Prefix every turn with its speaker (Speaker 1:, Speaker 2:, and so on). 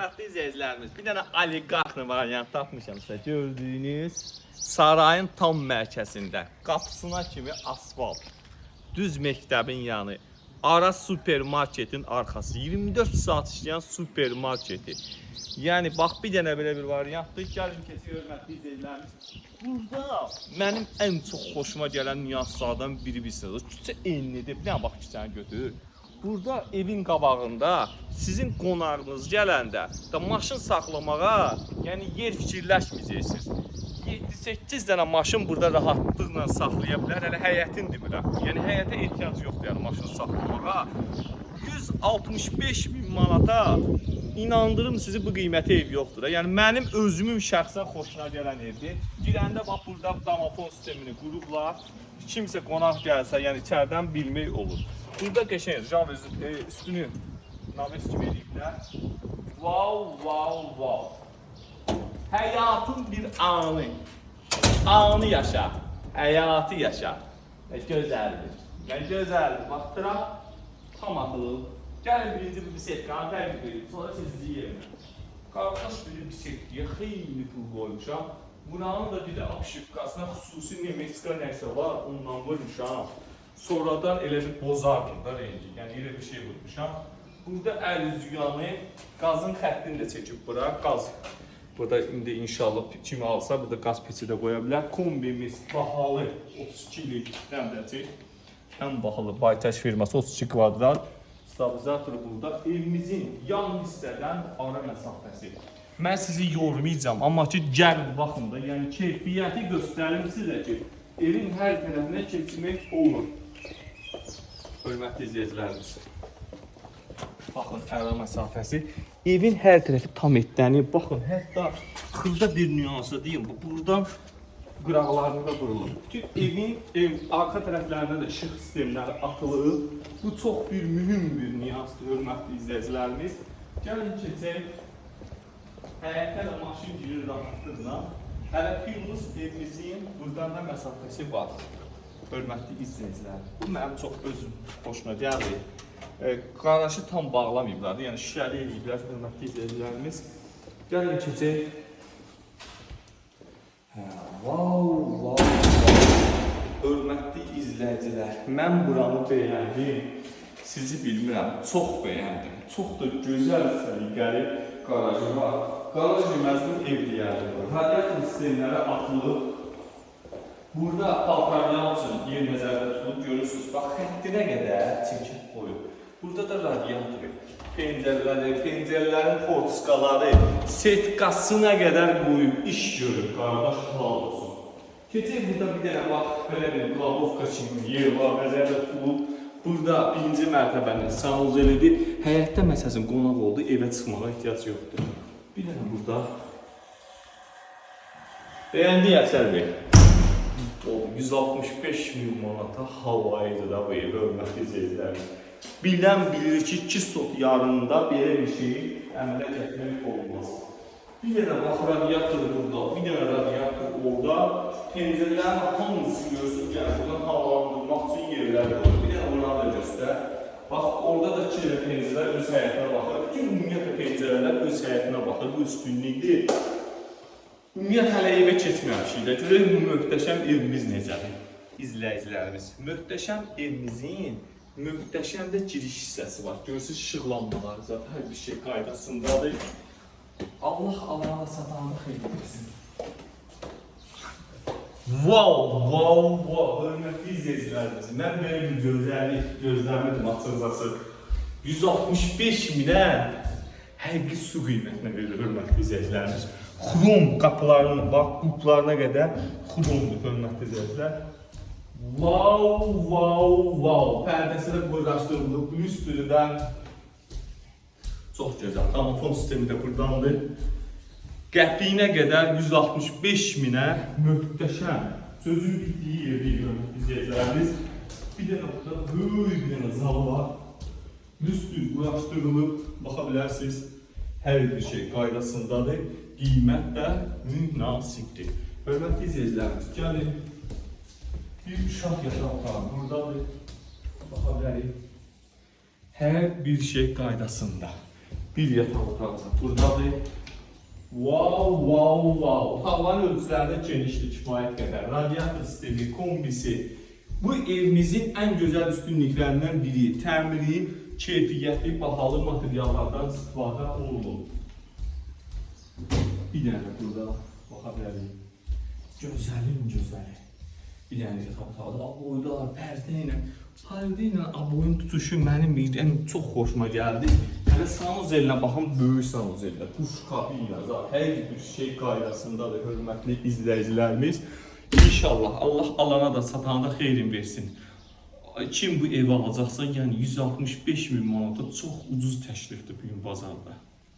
Speaker 1: hörmətli izləyicilərimiz, bir dənə oliqarxlı variant tapmışamsa, gördüyünüz sarayın tam mərkəzində, qapısına kimi asfalt, düz məktəbin yanı, ara supermarketin arxası, 24 saat işləyən supermarketi. Yəni, bax, bir dənə belə bir variantdır. Gəlin keçək hörmətli izləyicilərimiz. Burada mənim ən çox xoşuma gələn nüanslardan biri bilirsiniz. Küçə enlidir, bir dənə bax küçəni götür. Burada evin qabağında sizin qonağınız gələndə da maşın saxlamağa, yəni yer fikirləşməyəcəksiniz. 7-8 dənə maşın burada rahatlıqla saxlaya bilər. Hələ həyətin demirəm. Yəni həyətə ehtiyac yoxdur, yəni maşın saxlamağa. 165 min manata inandırım sizi bu qiyməti ev yoxdur. Yəni mənim özümün şəxsən xoşuna gələn evdir. Girəndə bax burada damafon sistemini qurublar. Kimsə qonaq gəlsə, yəni içərdən bilmək olur. Burada qəşəng Javez üstünü naves kimi eləyiblər. Wow. Həyatın bir anı. Anı yaşa. Həyatı yaşa. Nə gözəldir. Nə gözəldir. Bax, trap tam atılıb. Gəlin birinci bir bisetkanı tərqib edib. Sonra siz yiyəmə. Qardaş bir bisetkiyə xeyli pul qoymuşam. Bunun da bir də apşıqqasına xüsusi Nemetsika nəsə var. Ondan vurmuşam. Sonradan elə bir bozardım da rengi. Yəni elə bir şey vurmuşam. Burada əl üzüyanı qazın xəttini də çəkib bura. Qaz. Burada indi inşallah kimi alsa burada qaz peçi də qoya bilər. Kombimiz bahalı 32'lik dəmdəci. Ən bahalı Baytaş firması 32 kvadrat. Stabilizatoru burada. Evimizin yan hissədən ara məsafəsi. Mən sizi yormayacağım, amma ki gəlin baxın da, yəni keyfiyyəti göstərim sizə ki, evin hər tərəfinə keçmək olur. Hörmətli izləyicilərimiz. Baxın, ara məsafəsi. Evin hər tərəfi tam etdəni, baxın, hətta xırda bir nüansı deyim, buradan qıraqlarını da qırılır. Bütün evin arxa tərəflərində də işıq sistemləri atılır. Bu çox bir mühüm bir nüansdır, hörmətli izləyicilərimiz. Gəlin keçək. Həyətdə də maşın girir rahatlıqla. Hələ Pilus evimizin buradan da məsafəsi var. Hörmətli izləyicilər. Bu mənim çox özüm xoşuma gəldi. Qarajı tam bağlamayıblar, yəni şüşəli eləyiblər hörmətli izləyicilərimiz. Gəlin keçək. Wow. Hörmətli izləyicilər, mən buranı bəyəndim. Sizi bilmirəm, çox bəyəndim. Çox da gözəl səliqəli qarajı var. Qaraj yeməzlik ev deyərdir. Radiator sistemləri atılıb. Burada paltarlar üçün yer nəzərdə tutulub, görürsünüz. Bax, xəttinə qədər çəkib qoyub. Burada da radiator, pencərələrin portskaları, setkasına qədər qoyub, iş görüb, qardaş xal olsun. Keçək burada bir dənə bax, belə bir qlavovka kimi yer var, nəzərdə tutulub. Burada birinci mərtəbənin sanuzelidir. Həyətdə məsələn qonaq oldu, evə çıxmağa ehtiyac yoxdur. Bir dənə burada. Bəyəndi Əksər bəy. 165 min manata havayıdır da bu ev, hörmətli izləyicilərimiz. Bilən bilir ki, 2 sot yarında belə bir şeyi əmələ gətirmək olmaz. Bir dənə bax, radiator burada, bir dənə radiator orada. Pəncərələrin hamısı görürsünüz, yəni buradan havalandırmaq üçün yerlər olur. Bir dənə onları da göstər. Bax, orada da 2 dənə pəncərələr öz həyətinə baxır. Bütün ümumiyyətlə pəncərələr öz həyətinə baxır. Bu üstünlükdir. Ümumiyyət hələ evə keçməmişik də. Görək bu möhtəşəm evimiz necədir? İzləyicilərimiz. Möhtəşəm evimizin möhtəşəm də giriş hissəsi var. Görürsünüz, işıqlanmaları zaten hər bir şey qaydasındadır. Allah Allah'a satanı xeyir etsin. Wow, hörmətli izləyicilərimiz. Mən belə bir gözəllik gözləmədim açıqcası. 165 minə həqiqi su qiymətinə verilir hörmətli izləyicilərimiz. Xrom qapılarının, bax, quplarına qədər xromdur hörmətli izləyicilər. Wow. Pərdəsi də qoyraşdırılıb, bu üstündən çox gözəl. Damafon sistemi də buradandır. Qəpiyinə qədər 165 minə möhtəşəm. Sözün bitdiyi yerdir izləyicilərimiz. Bir dənə burada böyük bir dənə zal var. Üstün qoyraşdırılıb, baxa bilərsiniz. Hər bir şey qaydasındadır. Qiymət də münasibdir. Hörmətli izləyicilərimiz, gəlin. Bir uşaq yataq otağı buradadır. Baxa bilərik. Hər bir şey qaydasında. Bir yataq otağı buradadır. Wow. Tavan ölçüləri də genişdir, kifayət qədər. Radiator sistemi, kombisi. Bu evimizin ən gözəl üstünlüklərindən biri. Təmiri, keyfiyyətli, bahalı materiallardan istifadə olunur. Bir dənə burada baxa bilərik. Gözəli. Bir dənə yataq otağı. Aboylar, pərdə ilə aboyun tutuşu mənim ən çox xoşuma gəldi. Hələ sanuzelinə baxın, böyük sanuzelinə, duş kabinə, hər bir şey qaydasındadır, hörmətli izləyicilərimiz. İnşallah Allah alana da satana da xeyrin versin. Kim bu evi alacaqsa, yəni 165.000 manata çox ucuz təklifdir bugün bazarda.